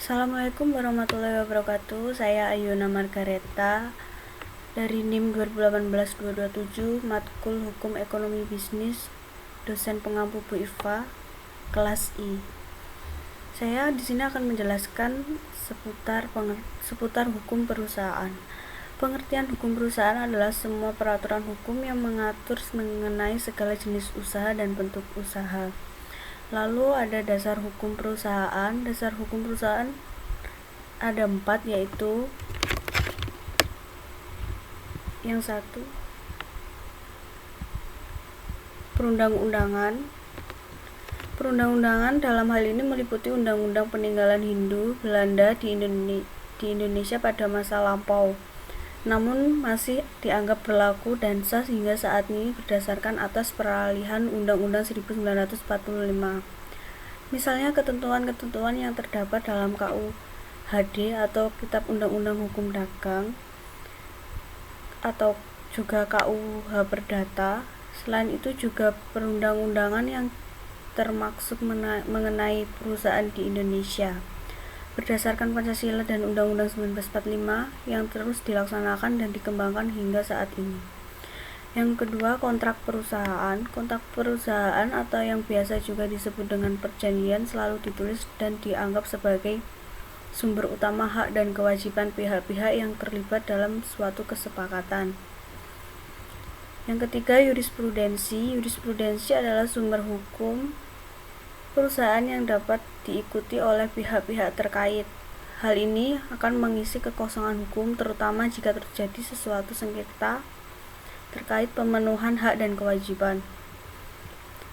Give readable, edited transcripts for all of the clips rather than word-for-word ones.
Assalamualaikum warahmatullahi wabarakatuh. Saya Ayuna Margareta dari NIM 2018-227, Matkul Hukum Ekonomi Bisnis, dosen pengampu Bu Iva, kelas I. Saya di sini akan menjelaskan seputar hukum perusahaan. Pengertian hukum perusahaan adalah semua peraturan hukum yang mengatur mengenai segala jenis usaha dan bentuk usaha. Lalu ada dasar hukum perusahaan. Dasar hukum perusahaan ada 4, yaitu yang satu, perundang-undangan. Perundang-undangan dalam hal ini meliputi undang-undang peninggalan Hindu Belanda di Indonesia pada masa lampau, namun masih dianggap berlaku dan sah hingga saat ini berdasarkan atas peralihan Undang-Undang 1945. Misalnya ketentuan-ketentuan yang terdapat dalam KUHD atau Kitab Undang-Undang Hukum Dagang atau juga KUH Perdata. Selain itu juga perundang-undangan yang termaksud mengenai perusahaan di Indonesia berdasarkan Pancasila dan Undang-Undang 1945 yang terus dilaksanakan dan dikembangkan hingga saat ini. Yang kedua, kontrak perusahaan. Kontrak perusahaan atau yang biasa juga disebut dengan perjanjian selalu ditulis dan dianggap sebagai sumber utama hak dan kewajiban pihak-pihak yang terlibat dalam suatu kesepakatan. Yang ketiga, jurisprudensi. Jurisprudensi adalah sumber hukum perusahaan yang dapat diikuti oleh pihak-pihak terkait. Hal ini akan mengisi kekosongan hukum, terutama jika terjadi sesuatu sengketa terkait pemenuhan hak dan kewajiban.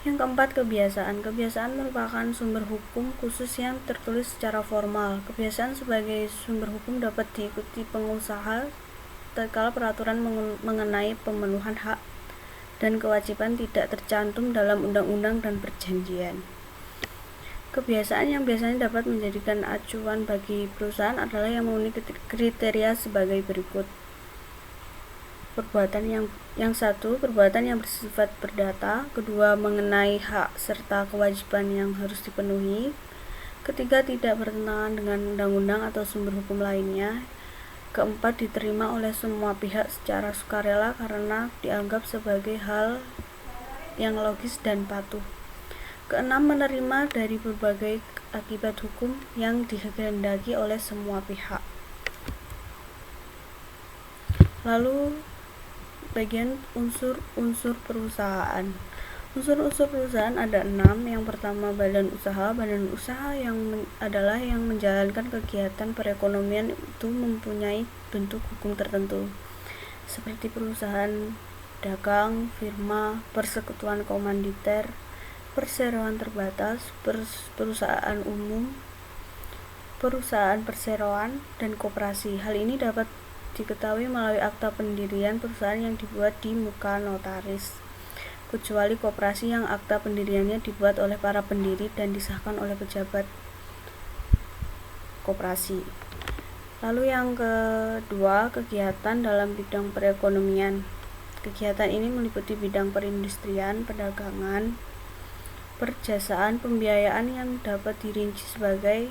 Yang keempat, kebiasaan. Kebiasaan merupakan sumber hukum khusus yang tertulis secara formal. Kebiasaan sebagai sumber hukum dapat diikuti pengusaha tatkala peraturan mengenai pemenuhan hak dan kewajiban tidak tercantum dalam undang-undang dan perjanjian. Kebiasaan yang biasanya dapat menjadikan acuan bagi perusahaan adalah yang memenuhi kriteria sebagai berikut. Yang satu, perbuatan yang bersifat perdata. Kedua, mengenai hak serta kewajiban yang harus dipenuhi. Ketiga, tidak bertentangan dengan undang-undang atau sumber hukum lainnya. Keempat, diterima oleh semua pihak secara sukarela karena dianggap sebagai hal yang logis dan patuh. Keenam, menerima dari berbagai akibat hukum yang dikehendaki oleh semua pihak. Lalu bagian unsur-unsur perusahaan. Unsur-unsur perusahaan ada 6. Yang pertama, badan usaha. Badan usaha adalah yang menjalankan kegiatan perekonomian itu mempunyai bentuk hukum tertentu, seperti perusahaan dagang, firma, persekutuan komanditer, perseroan terbatas, perusahaan umum, perusahaan perseroan, dan koperasi. Hal ini dapat diketahui melalui akta pendirian perusahaan yang dibuat di muka notaris, kecuali koperasi yang akta pendiriannya dibuat oleh para pendiri dan disahkan oleh pejabat koperasi. Lalu yang kedua, kegiatan dalam bidang perekonomian. Kegiatan ini meliputi bidang perindustrian, perdagangan, perjasaan, pembiayaan yang dapat dirinci sebagai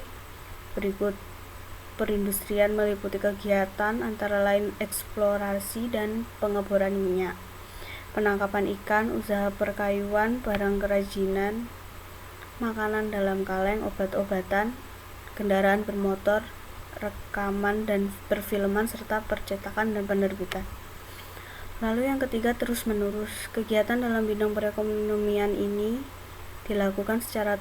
berikut. Perindustrian meliputi kegiatan antara lain eksplorasi dan pengeboran minyak, penangkapan ikan, usaha perkayuan, barang kerajinan, makanan dalam kaleng, obat-obatan, kendaraan bermotor, rekaman dan perfilman, serta percetakan dan penerbitan. Lalu yang ketiga, terus-menerus. Kegiatan dalam bidang perekonomian ini dilakukan secara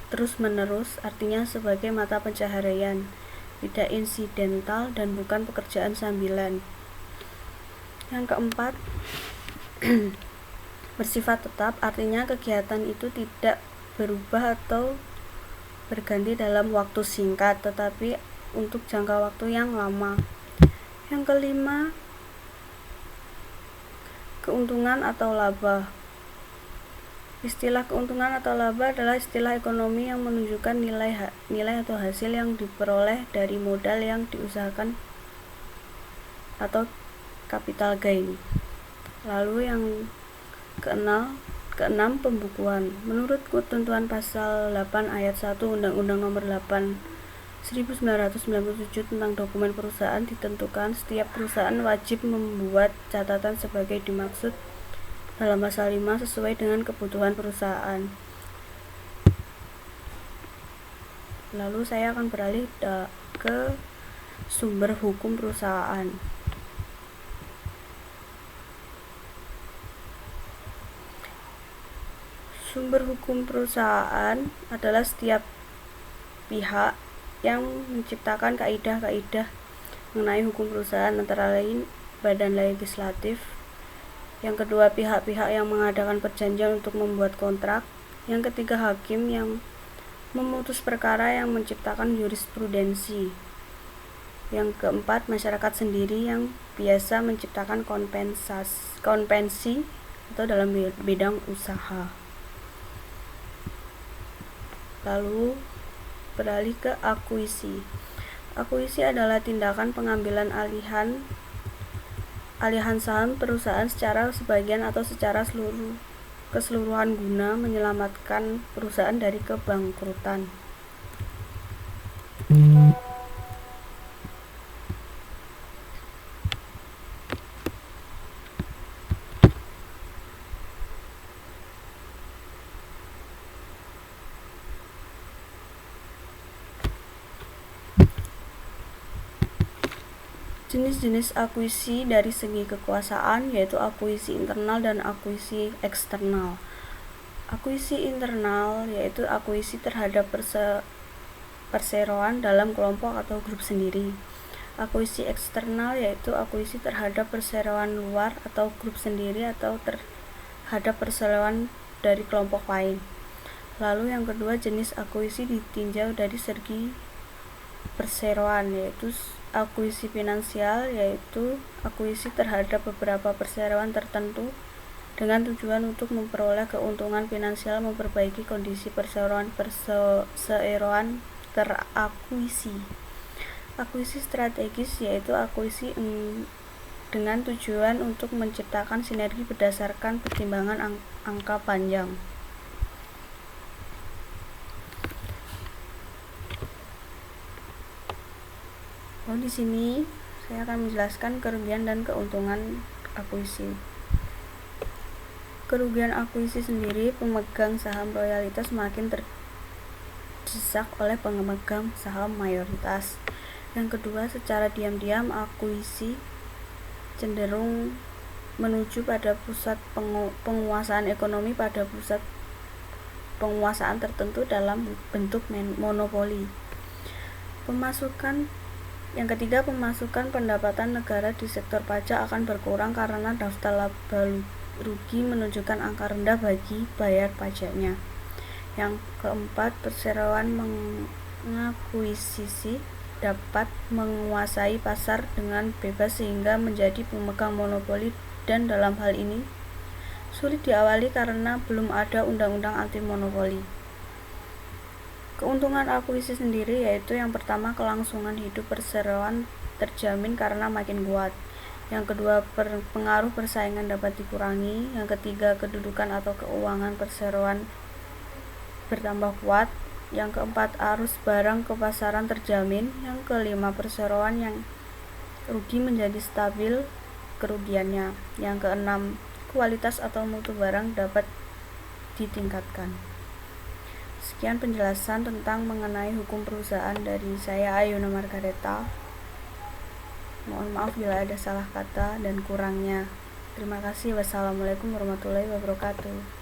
terus-menerus, artinya sebagai mata pencaharian, tidak insidental dan bukan pekerjaan sambilan. Yang keempat, bersifat tetap, artinya kegiatan itu tidak berubah atau berganti dalam waktu singkat, tetapi untuk jangka waktu yang lama. Yang kelima, keuntungan atau laba. Istilah keuntungan atau laba adalah istilah ekonomi yang menunjukkan nilai atau hasil yang diperoleh dari modal yang diusahakan atau capital gain. Lalu yang keenam, pembukuan. Menurut ketentuan pasal 8 ayat 1 Undang-Undang Nomor 8 1997 tentang dokumen perusahaan ditentukan setiap perusahaan wajib membuat catatan sebagai dimaksud dalam pasal 5 sesuai dengan kebutuhan perusahaan. Lalu saya akan beralih ke sumber hukum perusahaan. Sumber hukum perusahaan adalah setiap pihak yang menciptakan kaidah-kaidah mengenai hukum perusahaan, antara lain badan legislatif, yang kedua pihak-pihak yang mengadakan perjanjian untuk membuat kontrak, yang ketiga hakim yang memutus perkara yang menciptakan jurisprudensi, yang keempat masyarakat sendiri yang biasa menciptakan konvensi atau dalam bidang usaha. Lalu beralih ke akuisi. Akuisi adalah tindakan pengambilan alihan saham perusahaan secara sebagian atau secara keseluruhan guna menyelamatkan perusahaan dari kebangkrutan. Jenis-jenis akuisi dari segi kekuasaan yaitu akuisi internal dan akuisi eksternal. Akuisi internal yaitu akuisi terhadap perseroan dalam kelompok atau grup sendiri. Akuisi eksternal yaitu akuisi terhadap perseroan luar atau grup sendiri atau terhadap perseroan dari kelompok lain. Lalu yang kedua, jenis akuisi ditinjau dari segi perseroan yaitu akuisi finansial, yaitu akuisi terhadap beberapa perseroan tertentu dengan tujuan untuk memperoleh keuntungan finansial, memperbaiki kondisi perseroan terakuisi. Akuisi strategis yaitu akuisi dengan tujuan untuk menciptakan sinergi berdasarkan pertimbangan angka panjang. Di sini saya akan menjelaskan kerugian dan keuntungan akuisi. Kerugian akuisi sendiri, pemegang saham royalitas makin terdesak oleh pemegang saham mayoritas. Yang kedua, secara diam-diam akuisi cenderung menuju pada pusat penguasaan ekonomi pada pusat penguasaan tertentu dalam bentuk monopoli. Yang ketiga, pemasukan pendapatan negara di sektor pajak akan berkurang karena daftar laba rugi menunjukkan angka rendah bagi bayar pajaknya. Yang keempat, perseroan mengakuisisi dapat menguasai pasar dengan bebas sehingga menjadi pemegang monopoli, dan dalam hal ini sulit diawali karena belum ada undang-undang anti monopoli. Keuntungan akuisi sendiri yaitu yang pertama, kelangsungan hidup perseroan terjamin karena makin kuat. Yang kedua, pengaruh persaingan dapat dikurangi. Yang ketiga, kedudukan atau keuangan perseroan bertambah kuat. Yang keempat, arus barang ke pasaran terjamin. Yang kelima, perseroan yang rugi menjadi stabil kerugiannya. Yang keenam, kualitas atau mutu barang dapat ditingkatkan. Sekian penjelasan tentang mengenai hukum perusahaan dari saya, Ayuna Margareta. Mohon maaf bila ada salah kata dan kurangnya. Terima kasih. Wassalamualaikum warahmatullahi wabarakatuh.